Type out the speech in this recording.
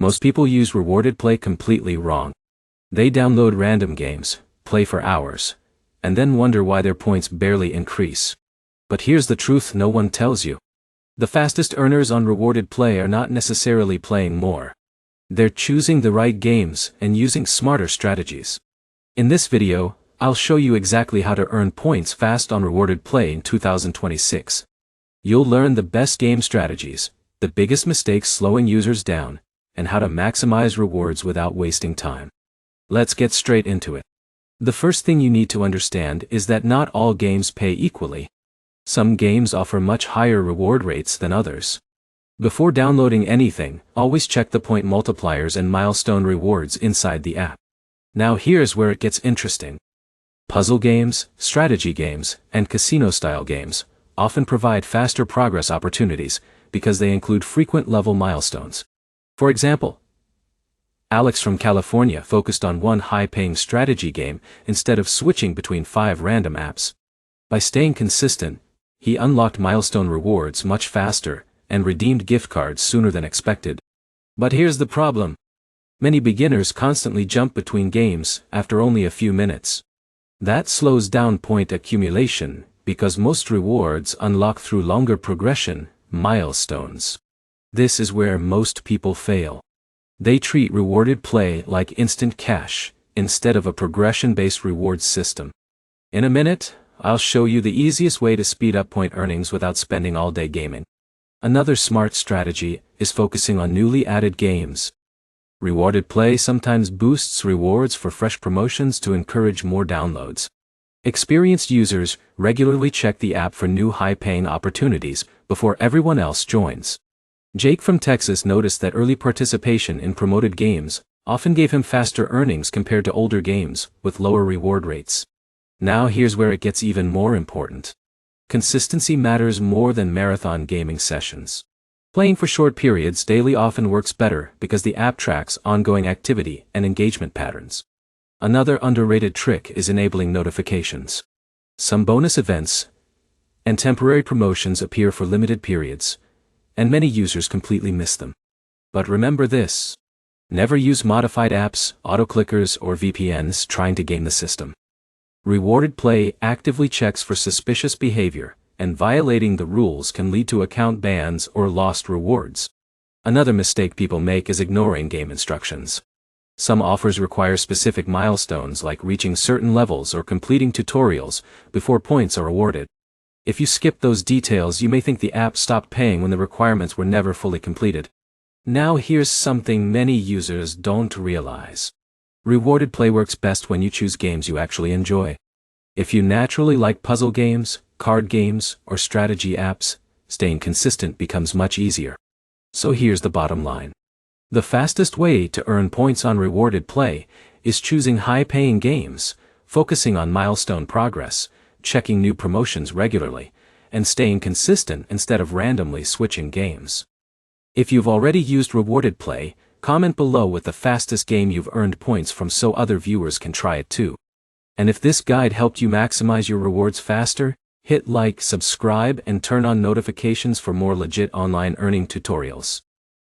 Most people use rewarded play completely wrong. They download random games, play for hours, and then wonder why their points barely increase. But here's the truth no one tells you. The fastest earners on rewarded play are not necessarily playing more. They're choosing the right games and using smarter strategies. In this video, I'll show you exactly how to earn points fast on rewarded play in 2026. You'll learn the best game strategies, the biggest mistakes slowing users down, and how to maximize rewards without wasting time. Let's get straight into it. The first thing you need to understand is that not all games pay equally. Some games offer much higher reward rates than others. Before downloading anything, always check the point multipliers and milestone rewards inside the app. Now here's where it gets interesting. Puzzle games, strategy games, and casino-style games often provide faster progress opportunities because they include frequent level milestones. For example, Alex from California focused on one high-paying strategy game instead of switching between 5 random apps. By staying consistent, he unlocked milestone rewards much faster and redeemed gift cards sooner than expected. But here's the problem. Many beginners constantly jump between games after only a few minutes. That slows down point accumulation because most rewards unlock through longer progression, milestones. This is where most people fail. They treat rewarded play like instant cash instead of a progression-based rewards system. In a minute, I'll show you the easiest way to speed up point earnings without spending all day gaming. Another smart strategy is focusing on newly added games. Rewarded play sometimes boosts rewards for fresh promotions to encourage more downloads. Experienced users regularly check the app for new high-paying opportunities before everyone else joins. Jake from Texas noticed that early participation in promoted games often gave him faster earnings compared to older games with lower reward rates. Now here's where it gets even more important. Consistency matters more than marathon gaming sessions. Playing for short periods daily often works better because the app tracks ongoing activity and engagement patterns. Another underrated trick is enabling notifications. Some bonus events and temporary promotions appear for limited periods, and many users completely miss them. But remember this: never use modified apps, autoclickers, or VPNs trying to game the system. Rewarded play actively checks for suspicious behavior, and violating the rules can lead to account bans or lost rewards. Another mistake people make is ignoring game instructions. Some offers require specific milestones like reaching certain levels or completing tutorials before points are awarded. If you skip those details, you may think the app stopped paying when the requirements were never fully completed. Now here's something many users don't realize. Rewarded play works best when you choose games you actually enjoy. If you naturally like puzzle games, card games, or strategy apps, staying consistent becomes much easier. So here's the bottom line. The fastest way to earn points on rewarded play is choosing high-paying games, focusing on milestone progress, checking new promotions regularly, and staying consistent instead of randomly switching games. If you've already used rewarded play, comment below with the fastest game you've earned points from so other viewers can try it too. And if this guide helped you maximize your rewards faster, hit like, subscribe, and turn on notifications for more legit online earning tutorials.